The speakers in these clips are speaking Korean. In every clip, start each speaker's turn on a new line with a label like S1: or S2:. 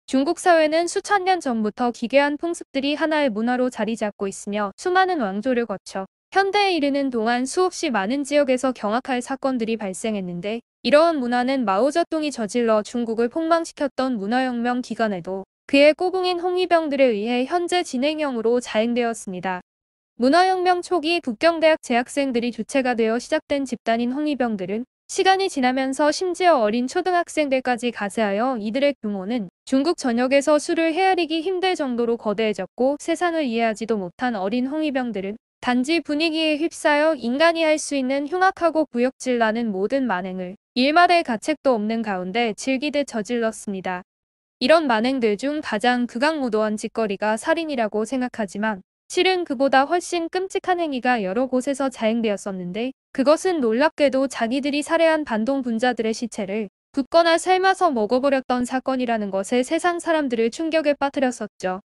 S1: 중국 사회는 수천 년 전부터 기괴한 풍습들이 하나의 문화로 자리 잡고 있으며 수많은 왕조를 거쳐 현대에 이르는 동안 수없이 많은 지역에서 경악할 사건들이 발생했는데, 이러한 문화는 마오쩌둥이 저질러 중국을 폭망시켰던 문화혁명 기간에도 그의 꼬붕인 홍위병들에 의해 현재 진행형으로 자행되었습니다. 문화혁명 초기 북경대학 재학생들이 주체가 되어 시작된 집단인 홍위병들은 시간이 지나면서 심지어 어린 초등학생들까지 가세하여 이들의 규모는 중국 전역에서 수를 헤아리기 힘들 정도로 거대해졌고, 세상을 이해하지도 못한 어린 홍위병들은 단지 분위기에 휩싸여 인간이 할 수 있는 흉악하고 구역질 나는 모든 만행을 일말의 가책도 없는 가운데 즐기듯 저질렀습니다. 이런 만행들 중 가장 극악무도한 짓거리가 살인이라고 생각하지만, 실은 그보다 훨씬 끔찍한 행위가 여러 곳에서 자행되었었는데, 그것은 놀랍게도 자기들이 살해한 반동 분자들의 시체를 굽거나 삶아서 먹어버렸던 사건이라는 것에 세상 사람들을 충격에 빠뜨렸었죠.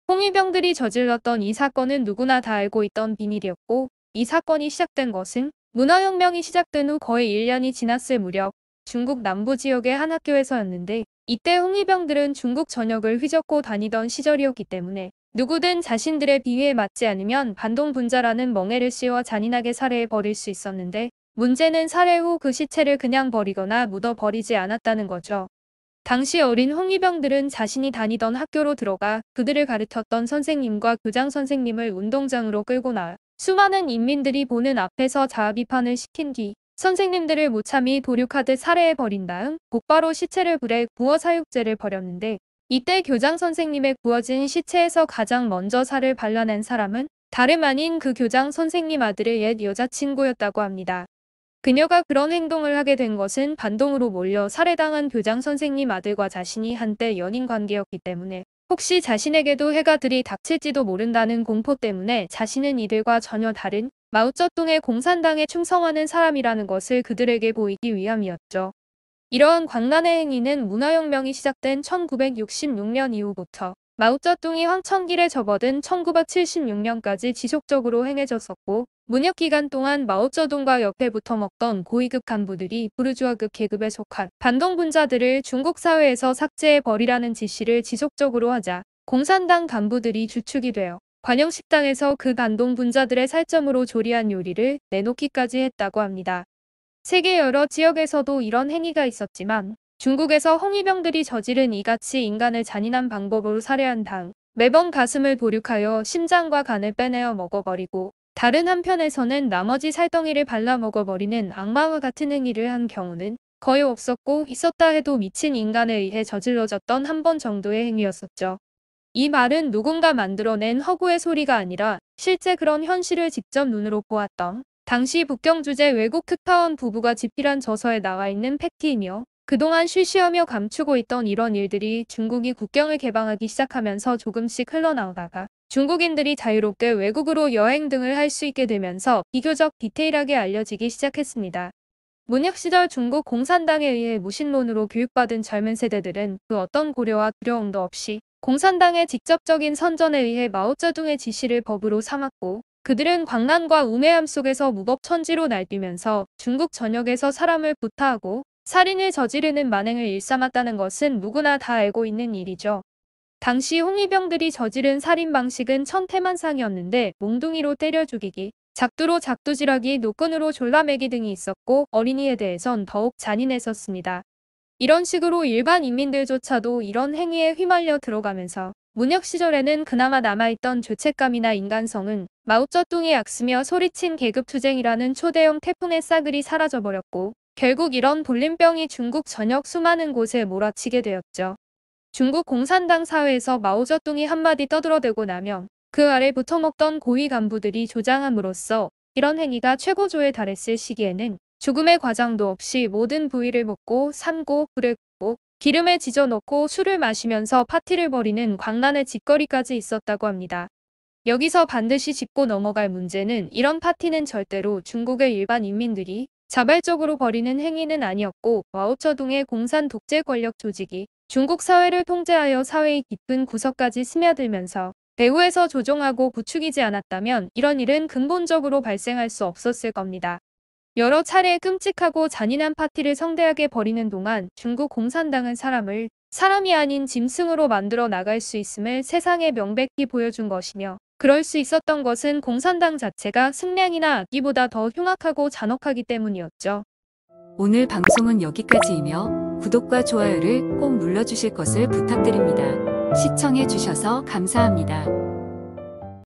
S1: 홍위병들이 저질렀던 이 사건은 누구나 다 알고 있던 비밀이었고, 이 사건이 시작된 것은 문화혁명이 시작된 후 거의 1년이 지났을 무렵 중국 남부 지역의 한 학교에서였는데, 이때 홍위병들은 중국 전역을 휘젓고 다니던 시절이었기 때문에 누구든 자신들의 비위에 맞지 않으면 반동분자라는 멍해를 씌워 잔인하게 살해해 버릴 수 있었는데, 문제는 살해 후 그 시체를 그냥 버리거나 묻어 버리지 않았다는 거죠. 당시 어린 홍위병들은 자신이 다니던 학교로 들어가 그들을 가르쳤던 선생님과 교장 선생님을 운동장으로 끌고 나와 수많은 인민들이 보는 앞에서 자아비판을 시킨 뒤 선생님들을 무참히 도륙하듯 살해해버린 다음 곧바로 시체를 불에 구워 사육제를 벌였는데, 이때 교장 선생님의 구워진 시체에서 가장 먼저 살을 발라낸 사람은 다름 아닌 그 교장 선생님 아들의 옛 여자친구였다고 합니다. 그녀가 그런 행동을 하게 된 것은 반동으로 몰려 살해당한 교장 선생님 아들과 자신이 한때 연인 관계였기 때문에 혹시 자신에게도 해가 들이닥칠지도 모른다는 공포 때문에 자신은 이들과 전혀 다른 마오쩌둥의 공산당에 충성하는 사람이라는 것을 그들에게 보이기 위함이었죠. 이러한 광란의 행위는 문화혁명이 시작된 1966년 이후부터 마오쩌둥이 황천길에 접어든 1976년까지 지속적으로 행해졌었고, 문혁 기간 동안 마오쩌둥과 옆에 붙어먹던 고위급 간부들이 부르주아급 계급에 속한 반동분자들을 중국 사회에서 삭제해 버리라는 지시를 지속적으로 하자 공산당 간부들이 주축이 되어 관영식당에서 그 반동분자들의 살점으로 조리한 요리를 내놓기까지 했다고 합니다. 세계 여러 지역에서도 이런 행위가 있었지만, 중국에서 홍위병들이 저지른 이같이 인간을 잔인한 방법으로 살해한 다음 매번 가슴을 도륙하여 심장과 간을 빼내어 먹어버리고, 다른 한편에서는 나머지 살덩이를 발라 먹어버리는 악마와 같은 행위를 한 경우는 거의 없었고, 있었다 해도 미친 인간에 의해 저질러졌던 한 번 정도의 행위였었죠. 이 말은 누군가 만들어낸 허구의 소리가 아니라 실제 그런 현실을 직접 눈으로 보았던 당시 북경 주재 외국 특파원 부부가 집필한 저서에 나와 있는 팩트이며, 그동안 쉬쉬하며 감추고 있던 이런 일들이 중국이 국경을 개방하기 시작하면서 조금씩 흘러나오다가 중국인들이 자유롭게 외국으로 여행 등을 할 수 있게 되면서 비교적 디테일하게 알려지기 시작했습니다. 문혁 시절 중국 공산당에 의해 무신론으로 교육받은 젊은 세대들은 그 어떤 고려와 두려움도 없이 공산당의 직접적인 선전에 의해 마오쩌둥의 지시를 법으로 삼았고, 그들은 광란과 우매함 속에서 무법천지로 날뛰면서 중국 전역에서 사람을 구타하고 살인을 저지르는 만행을 일삼았다는 것은 누구나 다 알고 있는 일이죠. 당시 홍위병들이 저지른 살인 방식은 천태만상이었는데, 몽둥이로 때려 죽이기, 작두로 작두질하기, 노끈으로 졸라매기 등이 있었고, 어린이에 대해선 더욱 잔인했었습니다. 이런 식으로 일반 인민들조차도 이런 행위에 휘말려 들어가면서 문혁 시절에는 그나마 남아있던 죄책감이나 인간성은 마오쩌둥이 악쓰며 소리친 계급투쟁이라는 초대형 태풍의 싸그리 사라져버렸고, 결국 이런 돌림병이 중국 전역 수많은 곳에 몰아치게 되었죠. 중국 공산당 사회에서 마오쩌둥이 한마디 떠들어대고 나면 그 아래 붙어먹던 고위 간부들이 조장함으로써 이런 행위가 최고조에 달했을 시기에는 죽음의 과장도 없이 모든 부위를 먹고 삶고 불에 굽고 기름에 지져 넣고 술을 마시면서 파티를 벌이는 광란의 짓거리까지 있었다고 합니다. 여기서 반드시 짚고 넘어갈 문제는, 이런 파티는 절대로 중국의 일반 인민들이 자발적으로 벌이는 행위는 아니었고, 마오쩌둥의 공산 독재 권력 조직이 중국 사회를 통제하여 사회의 깊은 구석까지 스며들면서 배후에서 조종하고 부추기지 않았다면 이런 일은 근본적으로 발생할 수 없었을 겁니다. 여러 차례 끔찍하고 잔인한 파티를 성대하게 벌이는 동안 중국 공산당은 사람을 사람이 아닌 짐승으로 만들어 나갈 수 있음을 세상에 명백히 보여준 것이며, 그럴 수 있었던 것은 공산당 자체가 승량이나 악기보다 더 흉악하고 잔혹하기 때문이었죠.
S2: 오늘 방송은 여기까지이며 구독과 좋아요를 꼭 눌러주실 것을 부탁드립니다. 시청해주셔서 감사합니다.